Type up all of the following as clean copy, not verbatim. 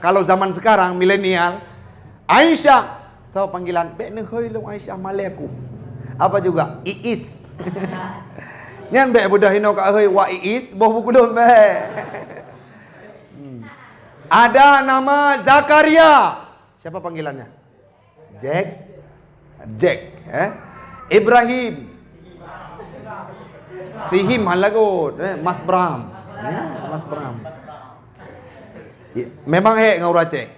Kalau zaman sekarang milenial, Aisyah tahu panggilan bek ne hoi long Aisyah maleku. Apa juga Iis. Nyan bek budak hino ka hoi wa Iis boh buku dom be. Ada nama Zakaria. Siapa panggilannya? Jack, Ibrahim. Fihim halagot, Mas Bram. Mas Bram. Memang ngau Aceh.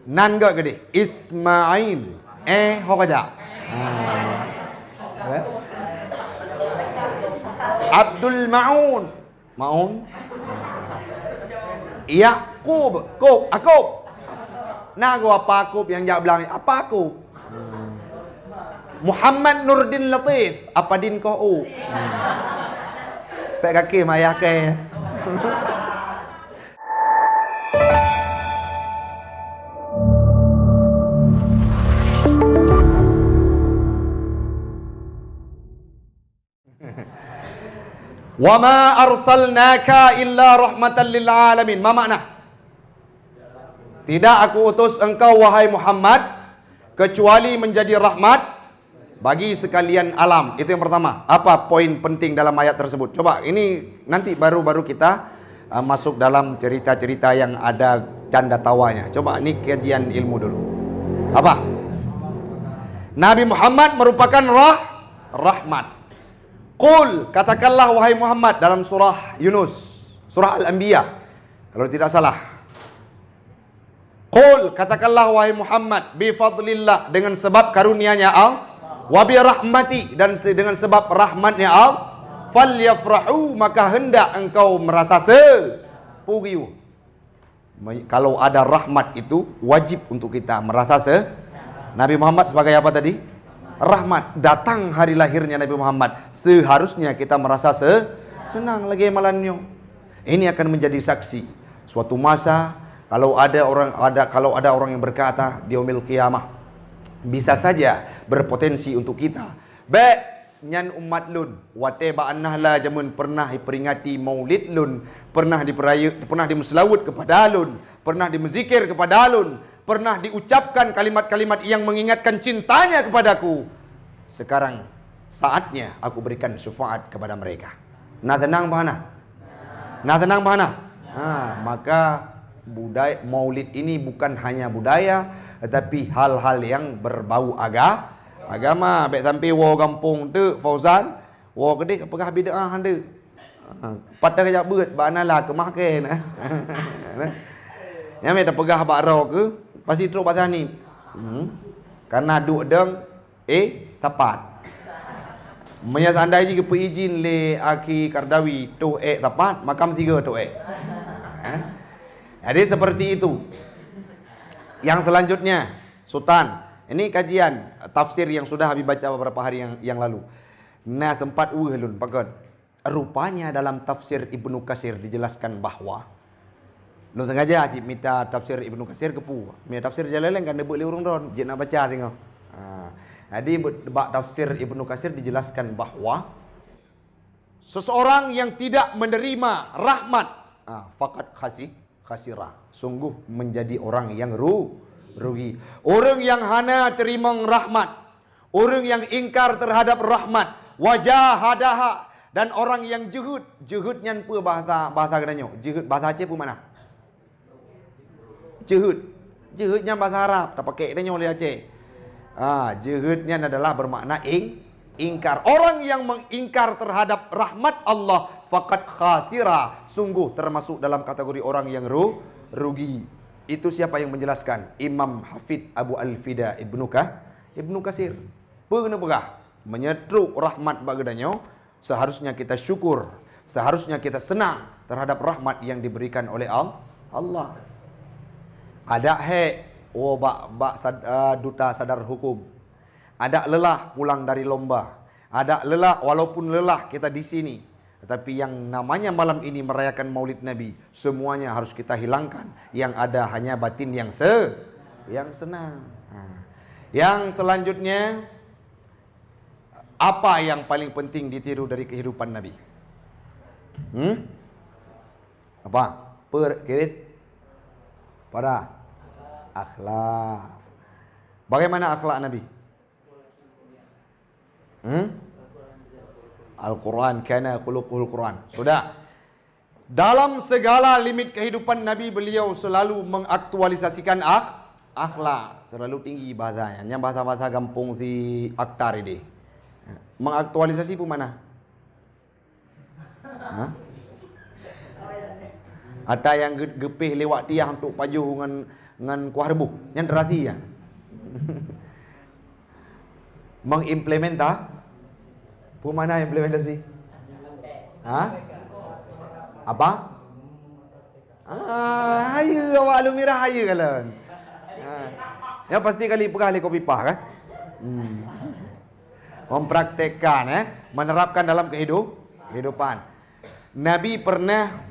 Nan gak gede. Ismail. Hokaja. Abdul Maun. Yakub. Akub. Nah gua apa Akub yang jak bilang apa Akub? Muhammad Nurdin Latif. Apa din kau? Pek kaki mayah ke. Wa ma arsalnaka illa rahmatan lil alamin. Ma makna? Tidak aku utus engkau wahai Muhammad kecuali menjadi rahmat bagi sekalian alam. Itu yang pertama. Apa poin penting dalam ayat tersebut? Coba ini nanti baru kita masuk dalam cerita-cerita yang ada canda tawanya. Coba ini kajian ilmu dulu. Apa? Nabi Muhammad merupakan rahmat. Qul, katakanlah wahai Muhammad dalam surah Yunus, surah Al-Anbiya kalau tidak salah. Qul, katakanlah wahai Muhammad, bi fadlillah, dengan sebab karunia-Nya Allah, wa bi rahmati, dan dengan sebab rahmatnya Allah, falyafrahu, maka hendak engkau merasa sepugiu. Kalau ada rahmat itu wajib untuk kita merasa Nabi Muhammad sebagai apa tadi? Rahmat. Datang hari lahirnya Nabi Muhammad, seharusnya kita merasa senang lagi malannya. Ini akan menjadi saksi suatu masa kalau ada orang yang berkata di yaumil qiyamah, bisa saja berpotensi untuk kita. Nyan umat lun wate ba'annah la jamun pernah diperingati maulid lun, pernah dimuslawut kepada lun, pernah dimzikir kepada lun, pernah diucapkan kalimat-kalimat yang mengingatkan cintanya kepadaku. Sekarang saatnya aku berikan syafaat kepada mereka. Nah tenang bahana. Maka budaya maulid ini bukan hanya budaya, tetapi hal-hal yang berbau agama. Baik sampai wo kampung tu Fauzan, wo gede apakah bid'ah anda? Pada kejap beut banalah kemah ke nah. Yang mereka pegah bakro ke pasti teruk pasal ni. Karena duk deng tapat. Menyat andai jika perizin le aki Kardawi tu tapat, makam 3 tu Jadi seperti itu. Yang selanjutnya, Sultan. Ini kajian tafsir yang sudah Habib baca beberapa hari yang lalu. Nah, sempat ulun pakon. Rupanya dalam tafsir Ibnu Katsir dijelaskan bahwa lu sengaja cik minta tafsir Ibnu Katsir kepu. Minta tafsir Jalalain kan debut li urang don, jik nak baca tengok. Jadi bab tafsir Ibnu Katsir dijelaskan bahwa seseorang yang tidak menerima rahmat, faqad khasira, sungguh menjadi orang yang rugi. Orang yang hana terima rahmat, orang yang ingkar terhadap rahmat, wajahadaha, dan orang yang juhudnya apa bahasa kenanya? Juhud bahasa Aceh pun mana? Juhudnya bahasa Arab, tak pakai kenanya oleh Aceh. Juhudnya adalah bermakna ingkar. Orang yang mengingkar terhadap rahmat Allah, faqad khasira, sungguh termasuk dalam kategori orang yang rugi. Itu siapa yang menjelaskan? Imam Hafidh Abu Al-Fida Ibnu Katsir. Pernah menyetruk rahmat bagadanya. Seharusnya kita syukur, seharusnya kita senang terhadap rahmat yang diberikan oleh Allah. Ada duta sadar hukum. Ada lelah pulang dari lomba. Ada lelah, walaupun lelah kita di sini, tetapi yang namanya malam ini merayakan Maulid Nabi, semuanya harus kita hilangkan. Yang ada hanya batin yang senang. Yang selanjutnya, apa yang paling penting ditiru dari kehidupan Nabi? Apa? Kirit? pada akhlak. Bagaimana akhlak Nabi? Al-Quran kana khuluquhul Quran. Sudah. Dalam segala limit kehidupan Nabi, beliau selalu mengaktualisasikan akhlak. Terlalu tinggi bahasanya. Yang bahasa-bahasa gampung si aktar ini. Mengaktualisasi pun mana? Ada yang gepih lewat tiang untuk pajuh dengan kuah rebuh. Yang derati ya. Pun mana implementasi? Apa? Ayu awak lumirah ayu kalian. Ya pasti kali pegah li kopi pah kan? Mempraktekkan menerapkan dalam kehidupan. Nabi pernah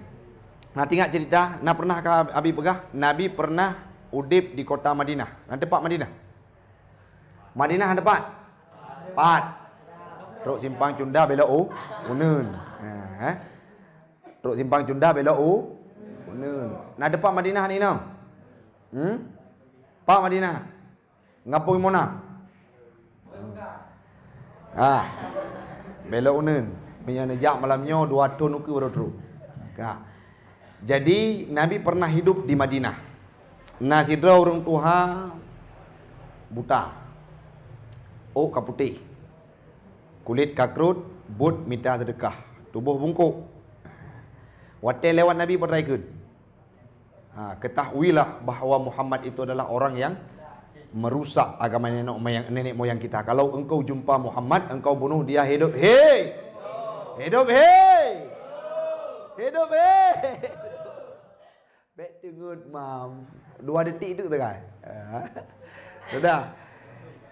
ingat cerita, pernah ke Abi pegah? Nabi pernah udip di kota Madinah. Ada tempat Madinah. Madinah ada tempat. Truk simpang cunda belok Unun. Truk simpang cunda belok Unun. Nah depan Madinah ni nam. Pak Madinah. Ngapoi mona? Belok Unun. Menyanejak malamnya 2 ton uku baru truk. Jadi Nabi pernah hidup di Madinah. Nah tidra orang tua buta. Kaputih. Kulit kakrut, but minta sedekah, tubuh bungkuk. Watai lewat Nabi bertaikun. Ketahuilah bahawa Muhammad itu adalah orang yang merusak agama nenek moyang kita. Kalau engkau jumpa Muhammad, engkau bunuh dia hidup. Hei! Hidup hei! Hidup hei! Baik tengut mam. 2 detik itu kan. Sudah.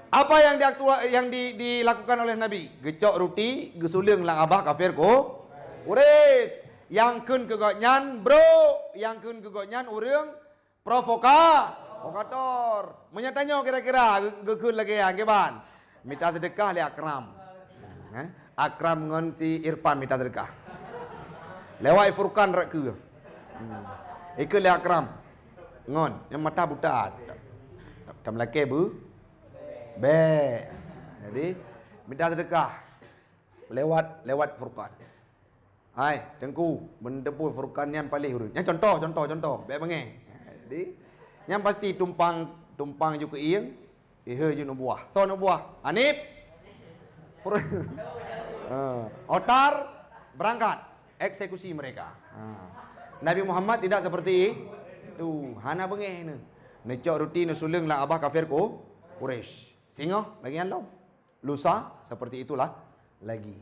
Apa yang dilakukan oleh Nabi? Gecok roti, gesuling lang abah kafir ko. Uris. Yang kun kegoknyan bro, yang kun kegoknyan urang provokator. Menyatanya kira-kira gekun lagi yang keban. Minta sedekah le Akram. Akram ngon si Irfan minta sedekah. Lewat Furqan rak ke. Ikut le Akram. Ngon yang mata buta. Tam laki bu. Jadi minta sedekah lewat Furqan. Hai, tengku mendepu Furqan yang paling urut. Yang contoh. Baik bangeng. Jadi yang pasti tumpang juga ieng, je no buah. So no buah. Hanif. Otar berangkat eksekusi mereka. Nabi Muhammad tidak seperti itu. Hana bangeng. Necok roti no sulung lah abah kafir ko Quraisy. Singa lagi yang lusa seperti itulah lagi.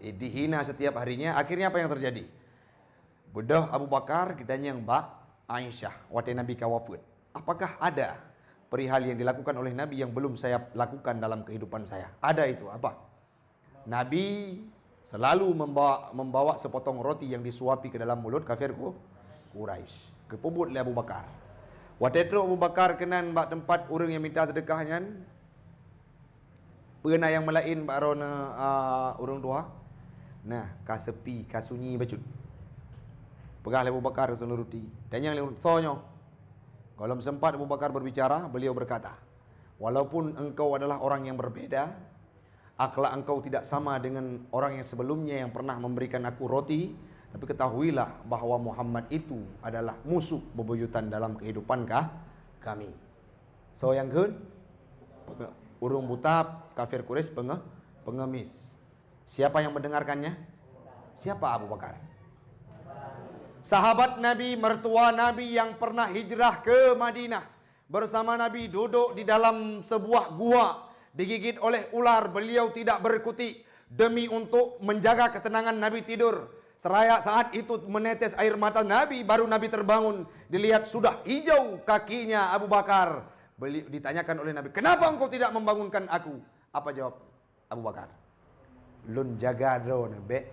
Dihina setiap harinya. Akhirnya apa yang terjadi? Bedah Abu Bakar ditanya Mbak Aisyah, waktu Nabi wafat, apakah ada perihal yang dilakukan oleh Nabi yang belum saya lakukan dalam kehidupan saya? Ada itu apa? Nabi selalu membawa sepotong roti yang disuapi ke dalam mulut kafir Quraisy. Kepubut oleh Abu Bakar. Waktu itu Abu Bakar kenan bak tempat orang yang minta sedekahnya. Pernah yang melain barona orang tua. Nah, kasepi, kasunyi bacut. Pegah Abu Bakar seluruh roti. Tanya le sonyo. Kalau sempat Abu Bakar berbicara, beliau berkata, walaupun engkau adalah orang yang berbeda, akhlak engkau tidak sama dengan orang yang sebelumnya yang pernah memberikan aku roti, tapi ketahuilah bahawa Muhammad itu adalah musuh bebuyutan dalam kehidupan kami. So yang kedua, urung buta kafir Quraisy pengemis. Siapa yang mendengarkannya? Siapa Abu Bakar? Sahabat Nabi, mertua Nabi yang pernah hijrah ke Madinah. Bersama Nabi duduk di dalam sebuah gua. Digigit oleh ular, beliau tidak berkutik. Demi untuk menjaga ketenangan Nabi tidur. Seraya saat itu menetes air mata Nabi, baru Nabi terbangun. Dilihat sudah hijau kakinya Abu Bakar. Beliau ditanyakan oleh Nabi, kenapa engkau tidak membangunkan aku? Apa jawab Abu Bakar? Lun jaga drone, bek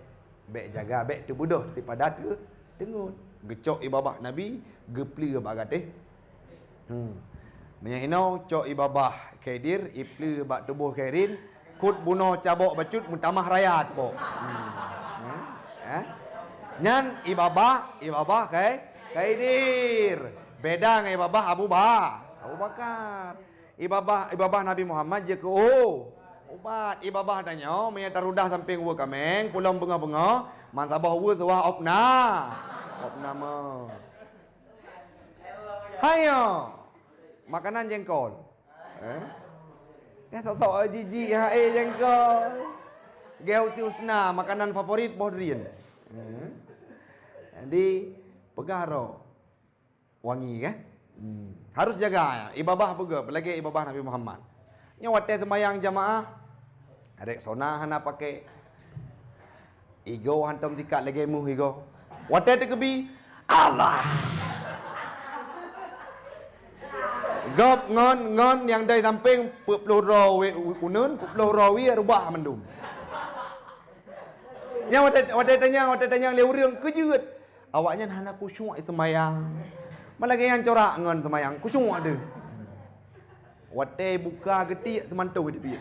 jaga, bek tu budoh daripada tu tengut. Gecok ibabah Nabi, gepli ke bagateh. Menyahinau cok ibabah kedir, ipli bak tubuh kerin, kut bunuh cabok bacut, mutamah raya cabok. Nyan ibabah kedir. Beda dengan ibabah Abu Bakar. Ibabah Nabi Muhammad je ke ubat. Ibabah tanya, maya tarudah samping wa kameng, pulang bunga-bunga, mansabah wa tuah opna. Opna ma. Hayo. Makanan jengkol. Tak jijik jengkol. Gauti usna, makanan favorit Bodrian. Jadi pegaro wangi kan? Harus jaga ibabah juga, apalagi ibabah Nabi Muhammad. Nya wate semayang jamaah. Arek sona hana pakai igo hantam tikat lagi mu igo. Wate tekebi Allah. Gop ngon yang dari samping 40 rawi unun 40 rawi rubah mendum. Nya wate tanya leu reung kejeut. Awaknya hana khusyuk semayang. Malah yang corak ngon semayang khusyuk ada. Wate buka getik semantau dia.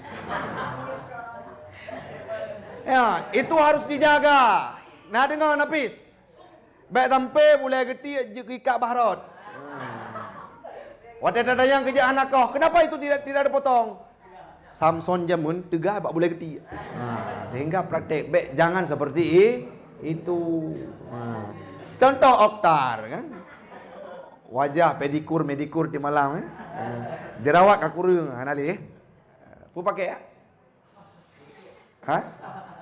Ya, itu harus dijaga. Nah dengar Nafis. Baik sampai mulai getik ikat bahrot. Wate tanya kerja anak kau, kenapa itu tidak ada potong? Samson jamun tegah bak boleh getik. Sehingga praktek baik jangan seperti itu. Contoh oktar kan. Wajah pedikur medikur di malam jerawat kakurung anali. Pu pakai ya?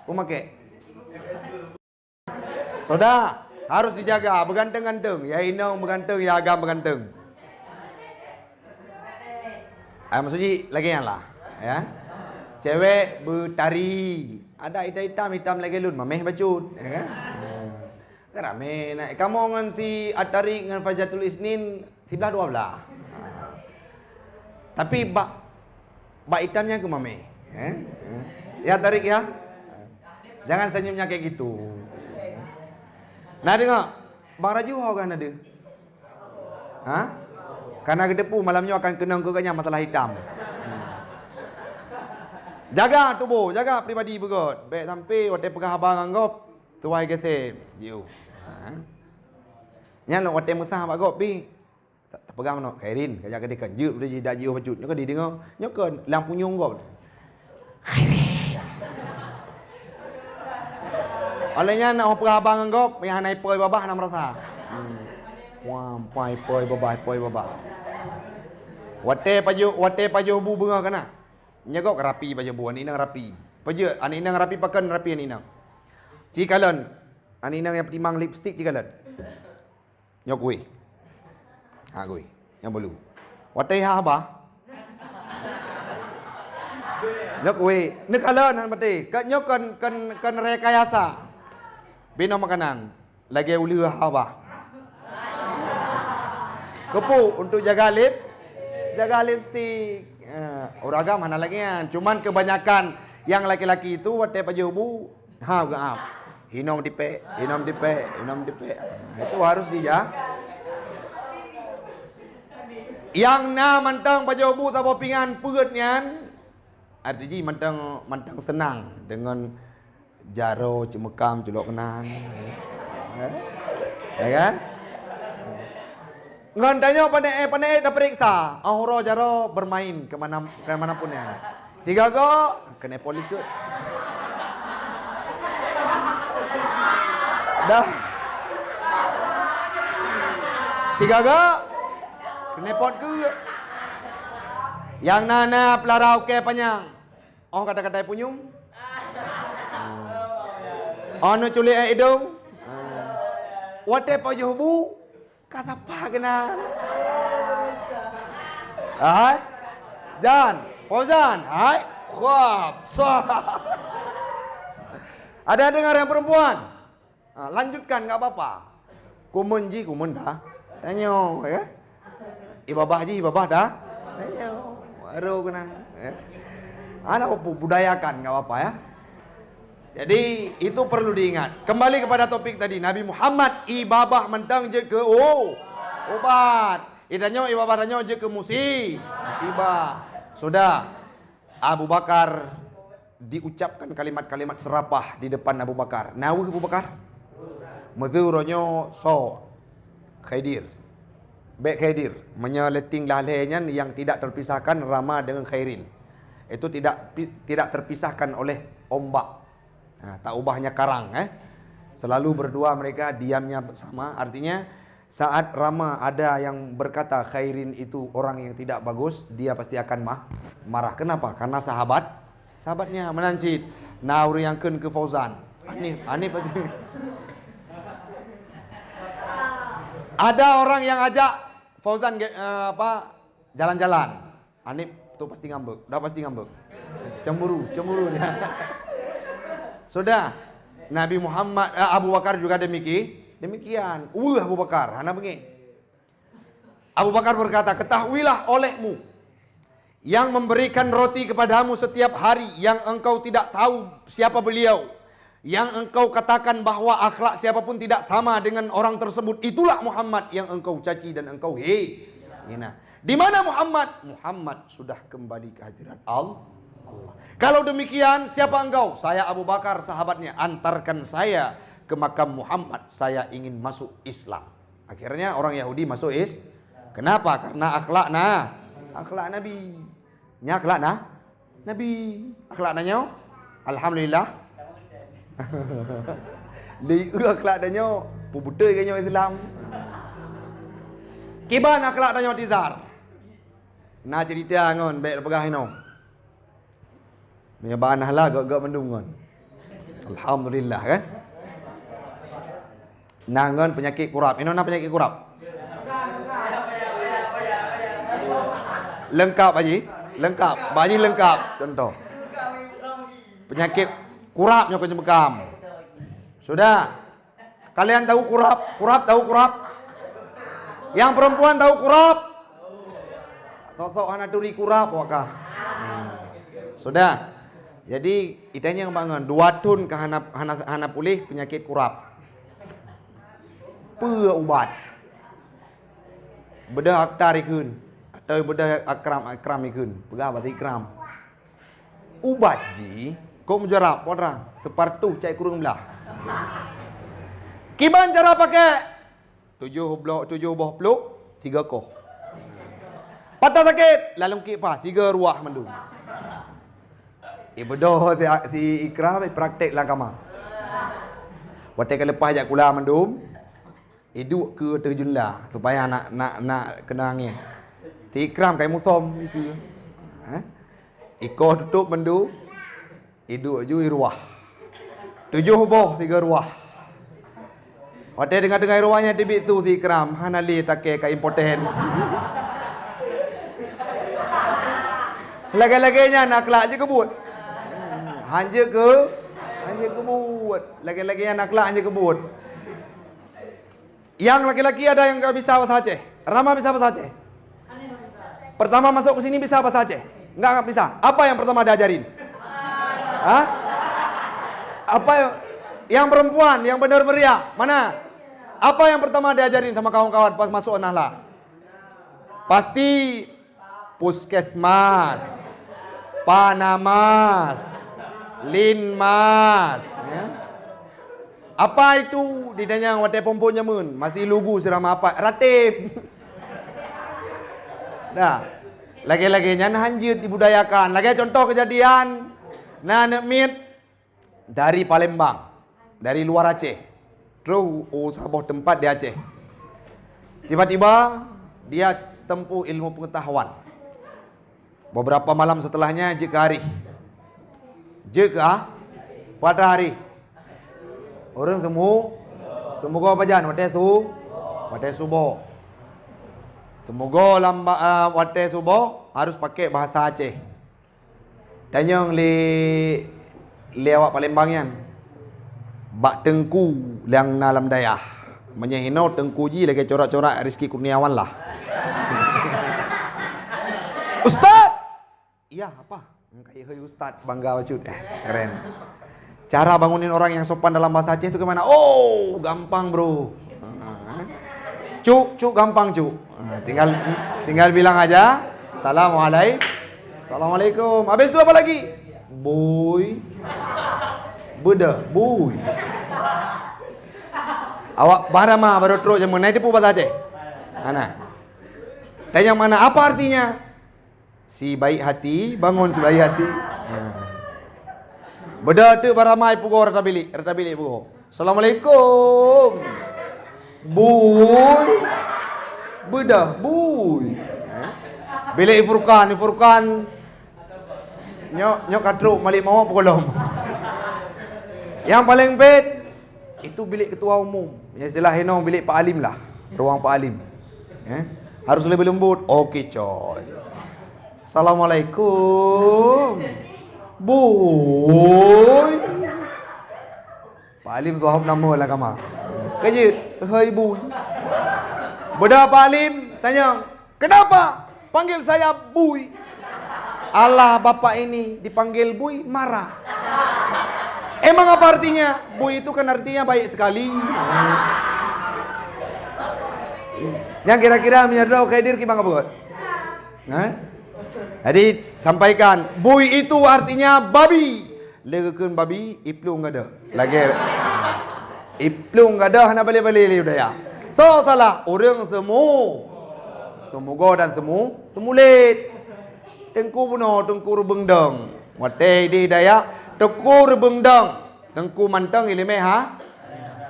Pu pakai. Sudah, harus dijaga berganteng-ganteng. Ya inong berganteng, ya agam berganteng. Maksudnya lagi yang lah ya. Cewek bertari, ada hitam lagi lun mameh bacut ya kan. Rame nak kamu dengan si Atari dengan Fajatul Isnin 11-12. Tapi bak hitamnya ke mame. Ya tarik ya. Jangan senyumnya kayak gitu. Nah dengar, Bang Raju kan ada. Karena gedepu malamnya akan kenang keganya masalah hitam. Jaga tubuh, jaga pribadi begot. Baik sampai waktu pegah abang anggap tuai gesem. Jiu. Nya lo waktu musah abang anggap pi. Tak pegang no Khairin, kaya ke dekan jiu dia dak jiu pacut. Nyo ke di dengar, nyo ke lampu nyung gop. Khairin. Alanya nak pegah abang anggap yang naik poi babah nak merasa. Wah, poi babah. Wate paju bu bunga kana. Nyagok rapi paju bu ani nang rapi. Paju ani nang rapi pakan rapi ani nang. Cikalan. Ani nang yang timang lipstick cikalan. Nyok kuih. Kuih. Yang bolu. Wate ha ba? Nyok kuih. Nekalan han bate. Kat nyok kan rekayasa. Bina makanan. Lagi uli ha ba? Kepu untuk jaga lipstick. Uragam mana lagi kan. Cuman kebanyakan yang laki-laki itu wate paju bu gaap. Hinom dipe. Itu harus dia. Yang na mantang paju bu tabo pingan peutnyan. Artinya mantang senang dengan jaro cemekam celok kenan. Ya kan? Ngan tanya pandai dah periksa. Ahuro jaro bermain kemanapun ya. Tiga go kena polikut. Dah. Tiga go kena pot ke. Yang nana pelarau ke panjang. Oh kata-kata punyung. Anu culik hidung. Wate paju bu. Kata apa kena? Jan, Fauzan, Ada dengar yang perempuan? Lanjutkan, nggak apa-apa. Kumun dah. Tanya, ya? Ibabah dah. Tanya, baru kena. Anak budayakan, nggak apa-apa ya. Jadi itu perlu diingat. Kembali kepada topik tadi, Nabi Muhammad ibabah mentang je ke obat. Idanyo ibabah danyo je ke musibah. Sudah. Abu Bakar diucapkan kalimat-kalimat serapah di depan Abu Bakar. Nawuh Abu Bakar. Madzuronyo so Khaidir. Baik khairir, menyeleting lalainya yang tidak terpisahkan Rama dengan khairil. Itu tidak terpisahkan oleh ombak. Nah, tak ubahnya karang, Selalu berdua mereka diamnya bersama. Artinya saat Rama ada yang berkata khairin itu orang yang tidak bagus, dia pasti akan marah. Kenapa? Karena sahabatnya menancit. Nauri yang ke Fauzan. Aneh pasti. Ada orang yang ajak Fauzan jalan-jalan. Anip tu pasti ngambek. Dah pasti ngambek. Cemburu dia. Sudah. Nabi Muhammad Abu Bakar juga demikian. Abu Bakar, hana bengi. Abu Bakar berkata, ketahuilah olehmu yang memberikan roti kepadamu setiap hari yang engkau tidak tahu siapa beliau, yang engkau katakan bahwa akhlak siapapun tidak sama dengan orang tersebut, itulah Muhammad yang engkau caci dan engkau hina. Di mana Muhammad? Muhammad sudah kembali ke hadirat Allah. Kalau demikian, siapa engkau? Saya Abu Bakar, sahabatnya. Antarkan saya ke makam Muhammad. Saya ingin masuk Islam. Akhirnya orang Yahudi masuk Kenapa? Karena akhlak Nabi. Akhlak Nabi. Akhlak nanya. Alhamdulillah. Liu akhlak nanya. Pubutai kanya Islam. Kiban akhlak nanya tizar. Nak cerita ngon baik pegah ino. Punya banah lah gak mendung ngon. Alhamdulillah kan. Nangon penyakit kurap. Ino nak penyakit kurap. Lengkap Haji. Lengkap. Bayi lengkap. Contoh. Penyakit kurapnya kau bekam. Sudah. Kalian tahu kurap? Kurap tahu kurap? Yang perempuan tahu kurap? Tok-tok anak duri kurap wakah. Sudah. Jadi itanya yang bangun 2 tahun ke hana pulih penyakit kurap. Ubat. Bedah aktar ikun atau bedah akram ikun. Pegah berarti ikram. Ubat ji, kau mujarab orang separtu cai kurung belah. Kiban cara pakai 7 buah peluk 3 koh. Patah sakit lalu kipa 3 ruah mendung. Ibadah ti ikram praktek lah kama. Waktu lepas ajak kula mendum. Iduk ke terjun lah supaya nak kena angin. Ti ikram kai musom itu. Iko tutup mendu. Iduk ju ruah. 7 boh 3 ruah. Waktu dengar ruahnya tibik tu ti ikram hanali take ka impoten. Lagi-laginya nak kelak je kebut. Hanja kebut. Lagi-laginya nak kelak hanja kebut. Yang laki-laki ada yang bisa bahasa Aceh. Rama bisa bahasa Aceh. Pertama masuk ke sini bisa bahasa Aceh. Enggak bisa. Apa yang pertama diajarin? Apa yang perempuan yang benar meriah? Mana? Apa yang pertama diajarin sama kawan-kawan pas masuk Nahla? Pasti puskesmas, panamas, linmas, ya. Apa itu? Ditanya watai pompon nyamun. Masih lugu serama apa? Ratib. Nah, lagi-laginya hanjut dibudayakan. Lagi contoh kejadian. Nah, nekmit dari Palembang, dari luar Aceh. Terus sebuah tempat di Aceh. Tiba-tiba dia tempuh ilmu pengetahuan. Beberapa malam setelahnya jika hari. Pada hari. Orang semoga apa jan wate subuh. Semoga wate subuh harus pakai bahasa Aceh. Tanya li awak Palembangnya. Bak tengku yang dalam dayah. Menyehino tengku ji lagi corak-corak Rizki Kurniawan lah. Ustaz. Iya, apa? Kayak hey Ustaz bangga wacut. Keren. Cara bangunin orang yang sopan dalam bahasa Aceh itu gimana? Oh, gampang bro. Cuk gampang cuk. Tinggal bilang aja. Assalamualaikum. Habis itu apa lagi? Boy. Beda, boy. Awak barama baru terus jamun naik tipu bahasa Aceh. Ana. Tanya mana apa artinya? Si baik hati bangun si baik hati. Beda tu baramai pukul rata bilik pukul. Assalamualaikum. Buy. Beda buy. Bilik Furqan. Nyok katruk malik mau pukul. Yang paling pet itu bilik ketua umum. Yang istilah henong bilik Pak Alim lah. Ruang Pak Alim. Harus lebih lembut. Okey coy. Assalamualaikum. Boy. Pak Alim tu hab nama lah kamar. Kejut. Hai boy. Beda Pak Alim tanya, kenapa panggil saya boy? Allah bapak ini dipanggil boy marah. Emang apa artinya? Boy itu kan artinya baik sekali. Yang kira-kira menyadar khadir kita buat. Jadi sampaikan, boy itu artinya babi. Legakan babi, iplung ada. Lagi iplung ada, hana balik-balik udah ya. So salah orang semua dan semulit. Tengku bunuh, tengku rebengdang. Mate di daya, tengku rebengdang. Tengku mantang ilmu ha.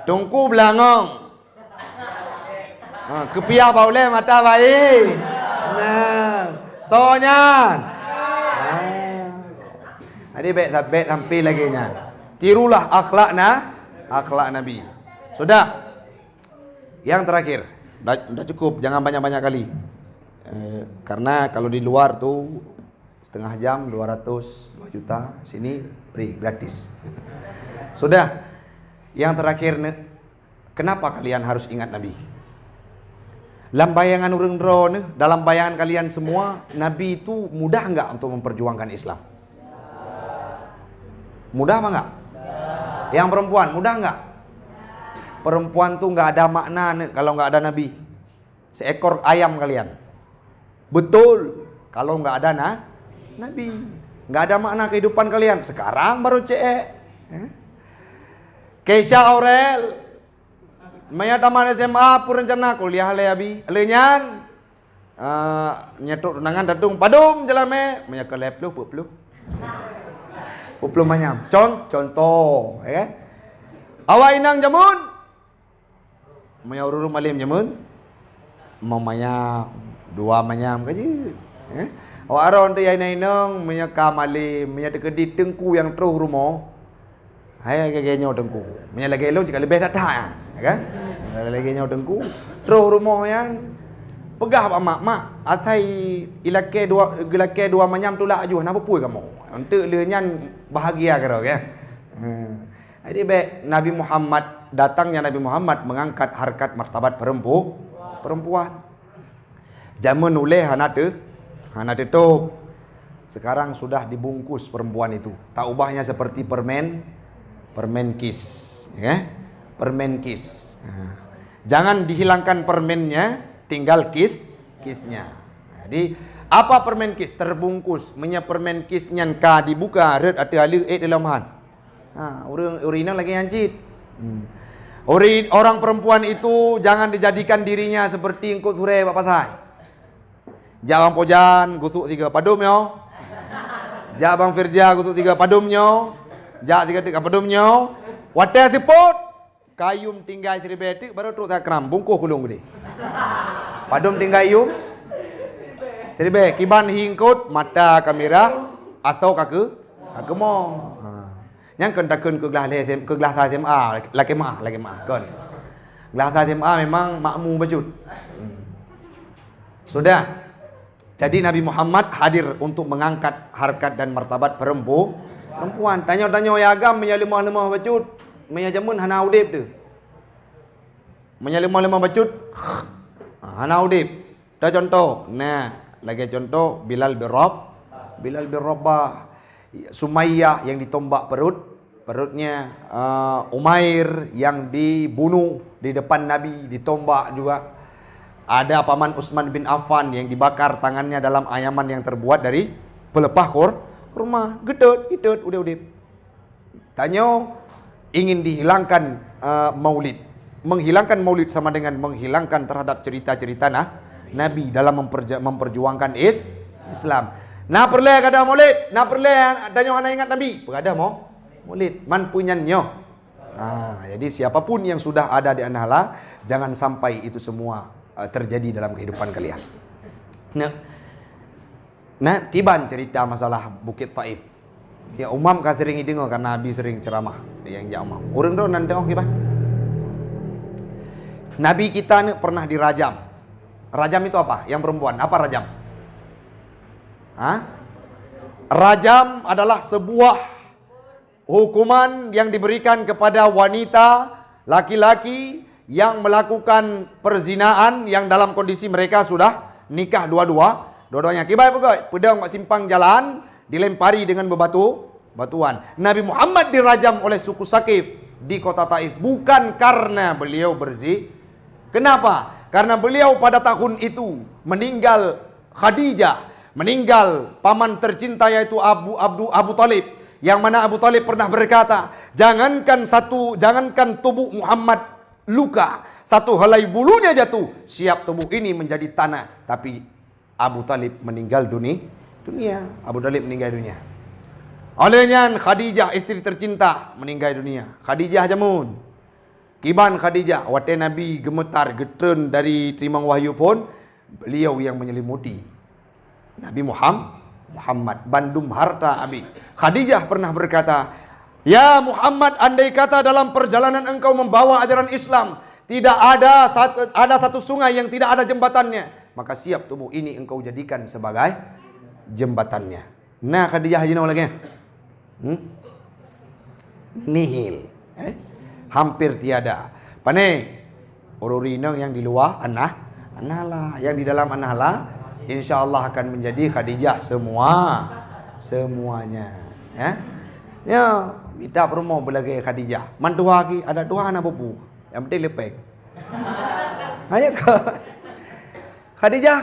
Tengku belangong. Kepiah bauleh mata baik. Nah, soalnya. Adik bet sampai lagi nya. Tirulah akhlak Nabi. Sudah. Yang terakhir, dah cukup, jangan banyak-banyak kali. Karena kalau di luar tu setengah jam 2 juta, sini free gratis. Sudah. Yang terakhir, kenapa kalian harus ingat Nabi? Dalam bayangan orang drone, dalam bayangan kalian semua, Nabi itu mudah enggak untuk memperjuangkan Islam? Mudah apa enggak? Yang perempuan, mudah enggak? Perempuan tuh enggak ada makna kalau enggak ada Nabi. Seekor ayam kalian. Betul. Kalau enggak ada Nabi, enggak ada makna kehidupan kalian. Sekarang baru Keisha Aurel Maya taman SMA pun rencana kuliah le abi. Lenyan nyetuk tunangan datung padum jelame maya ke leplu puplu. Puplu manyam. Contoh, ya kan? Awak inang jamun. Maya ururu malim jamun. Mau maya dua manyam kaji. Awak aron tu yang inang maya ka malim, maya dekedit tengku yang terus rumah. Hai gegenyo tengku. Maya lagi lo jika lebih datang ya kan? Lagi nyaw tengku. Terus rumah yang pegah pak mak atai ilake dua manyam tu lah ajuh napa pui kamu. Untuk leunyan bahagia karo kan. Jadi baik Nabi Muhammad datangnya Nabi Muhammad mengangkat harkat martabat perempuan. Zaman uleh hana tutup. Sekarang sudah dibungkus perempuan itu. Tak ubahnya seperti permen kis, ya. Permen kis. Jangan dihilangkan permennya, tinggal kisnya. Jadi apa permen kis terbungkus, menya permen kisnya ka dibuka red ada alir dalam han. Orang lagi anjit. Orang perempuan itu jangan dijadikan dirinya seperti engkau sure Pak Pasai. Jabang Pojan gusuk 3 padum yo. Jabang Firja gusuk 3 padum yo. Jak 3 padum yo. Wate siput kayum tinggal seribetik baru terus takram bungkuh kulung gede. Padum tinggal yum. Seribe kiban hingkut mata kamera atau kakemong. Yang kentakun ke gelas SMA laki mah kan. Gelas SMA memang makmu bajut. Sudah. Jadi Nabi Muhammad hadir untuk mengangkat harkat dan martabat perempuan. Tanya-tanya ya agam menyalimah-limah bajut. Menyajamun hana udip tu. Menyalimah-limah bajut. Hana udip. Dah contoh. Nah, lagi contoh Bilal bin Rabah. Sumayyah yang ditombak perutnya Umair yang dibunuh di depan Nabi, ditombak juga. Ada paman Utsman bin Affan yang dibakar tangannya dalam ayaman yang terbuat dari pelepah kurma. Gedut udah. Tanya ingin dihilangkan maulid. Menghilangkan maulid sama dengan menghilangkan terhadap cerita-cerita Nabi dalam memperjuangkan Islam. Nah perle kada maulid, nah perle adanya orang ingat Nabi. Kada mau maulid, man punyanyo. Jadi siapapun yang sudah ada di Anhala, jangan sampai itu semua terjadi dalam kehidupan kalian. Nah, tiban cerita masalah Bukit Taif. Ya umam ka sering dengar karena Nabi sering ceramah yang Umam. Urang do nan tengok kiban. Nabi kita ni pernah dirajam. Rajam itu apa? Yang perempuan. Apa rajam? Rajam adalah sebuah hukuman yang diberikan kepada wanita laki-laki yang melakukan perzinaan yang dalam kondisi mereka sudah nikah dua-duanya. Kibai pegoi, pedang mak simpang jalan dilempari dengan batuan. Nabi Muhammad dirajam oleh suku Sakif di kota Taif bukan karena beliau berzina. Kenapa? Karena beliau pada tahun itu meninggal Khadijah, meninggal paman tercinta yaitu Abu Talib, yang mana Abu Talib pernah berkata, jangankan tubuh Muhammad luka, satu helai bulunya jatuh, siap tubuh ini menjadi tanah. Tapi Abu Talib meninggal dunia. Abu Talib meninggal dunia. Olehnya Khadijah istri tercinta meninggal dunia. Khadijah jamun. Kiban Khadijah, waktu Nabi gemetar getren dari Timang Wahyu pun, beliau yang menyelimuti Nabi Muhammad, bandum harta abi. Khadijah pernah berkata, ya Muhammad, andai kata dalam perjalanan engkau membawa ajaran Islam, tidak ada satu sungai yang tidak ada jembatannya, maka siap tubuh ini engkau jadikan sebagai jembatannya. Nah Khadijah hajinau lagi. Nihil. Hampir tiada. Pane ururinang yang di luar Anhala, yang di dalam Anhala insyaallah akan menjadi Khadijah semuanya. Ya, minta promo belagi Khadijah. Mantu lagi ada dua anak pupu. Yang penting lepek. Ayo ke Khadijah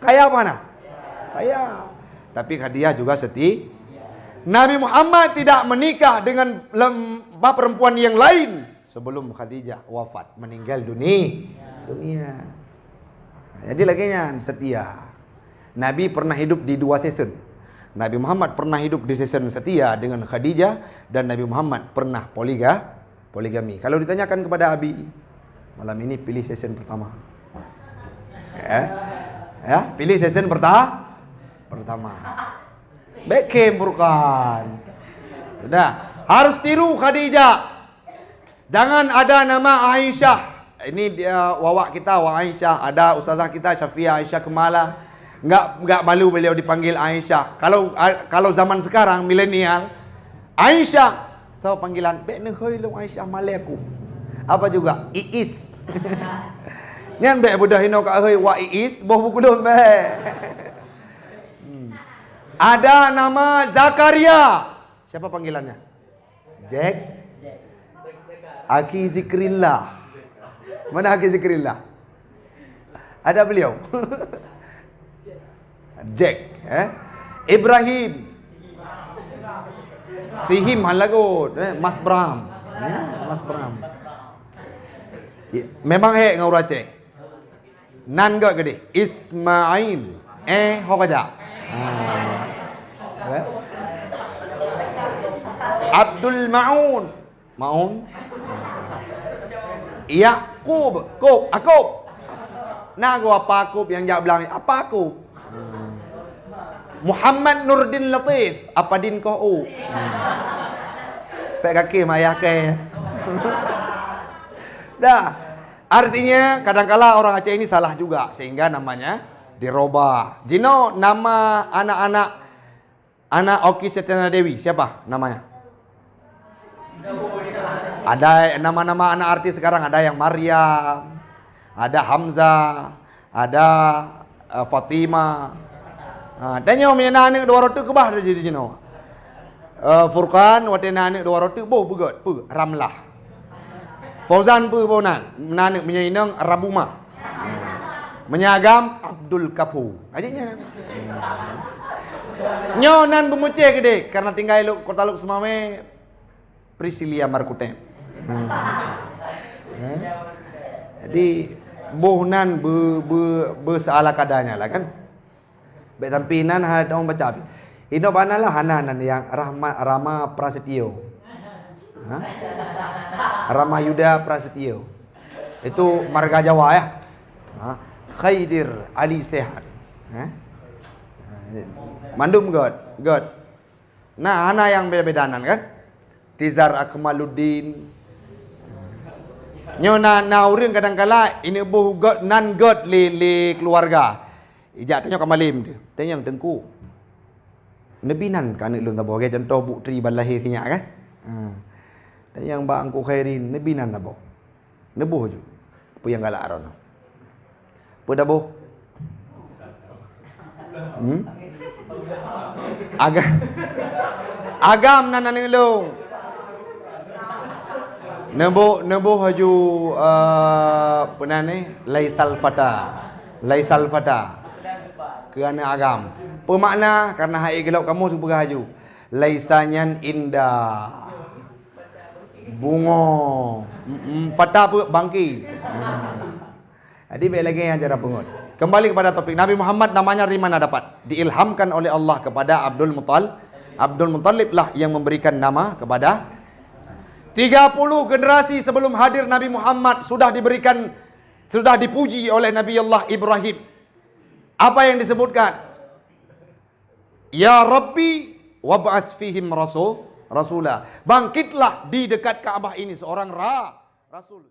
kaya mana? Kaya. Tapi Khadijah juga setia. Nabi Muhammad tidak menikah dengan perempuan yang lain sebelum Khadijah wafat, meninggal dunia. Jadi laginya setia. Nabi pernah hidup di dua season. Nabi Muhammad pernah hidup di season setia dengan Khadijah, dan Nabi Muhammad pernah poligami. Kalau ditanyakan kepada Abi, malam ini pilih season pertama. Pilih season pertama. Bekem bukan. Sudah, harus tiru Khadijah. Jangan ada nama Aisyah. Ini dia wawak kita, Aisyah. Ada ustazah kita Syafiah Aisyah Kemala. Enggak malu beliau dipanggil Aisyah. Kalau zaman sekarang milenial, Aisyah tahu panggilan bek nehoi lu Aisyah maleku. Apa juga? Iis. Nian bek budah hino ka heuy wa Iis, boh buku dom bek. Ada nama Zakaria. Siapa panggilannya? Jack. Aki Zikrillah. Mana Aki Zikrillah? Ada beliau. Jack. Ibrahim. Fihim halagot. Mas Bram. Mas Bram. Memang ngurace. Nan gak gede. Ismail. Hokada. Abdul Ma'un. Yakub. Akub. Nah gua apa Akub yang jawab bilang apa Akub? Muhammad Nurdin Latif. Apa din kau? Pek kaki mayah ke. Dah. Artinya kadangkala orang Aceh ini salah juga sehingga namanya dirubah. Jino nama anak Oki Setiana Dewi siapa namanya? Ada nama-nama anak artis sekarang, ada yang Maryam, ada Hamzah, ada Fatimah. Dan yang punya anak dua roti kebah dah jadi jino. Furqan wate anak dua roti boh begot Ramlah. Fauzan bonan anak punya inang Rabuma. Menyagam Abdul Kapu. Ajaknya. Nyonan bemuce gede karena tinggal lu kota Luk Semame Priscilia Markute. Jadi bohnan berseala kadanya lah kan. Baik tampinan ada orang baca habis. Ino banalah Hananan yang Rama Prasetyo. Ha? Rama Yuda Prasetyo. Itu marga Jawa ya. Ha? Khaidir Ali Sehat. Ha? Mandum God. Nah, Hana yang beda-bedanan kan. Tizar Akmaluddin. Nyona urang kadang-kala ini buh God nan God li keluarga. Ijak tanya kamalim dia. Tanya yang tengku. Nebinan kan ilun tabo ke contoh bu tri balahir nya kan. Dan yang ba angku khairin nebinan tabo. Nebuh ju. Apa yang galak aron. Apa dabo? Agam nan ilung. Nebo haju penane laisal fata. Kerana agam. Pemakna karena hai gelap kamu super haju. Laisanyan indah. Bunga. Fata apa bangki. Jadi baik lagi yang cara pengut. Kembali kepada topik. Nabi Muhammad namanya dari mana dapat? Diilhamkan oleh Allah kepada Abdul Muttalib lah yang memberikan nama kepada 30 generasi sebelum hadir Nabi Muhammad sudah dipuji oleh Nabi Allah Ibrahim. Apa yang disebutkan? Ya Rabbi wab'ats fihim rasulah. Bangkitlah di dekat Ka'bah ini seorang rasul.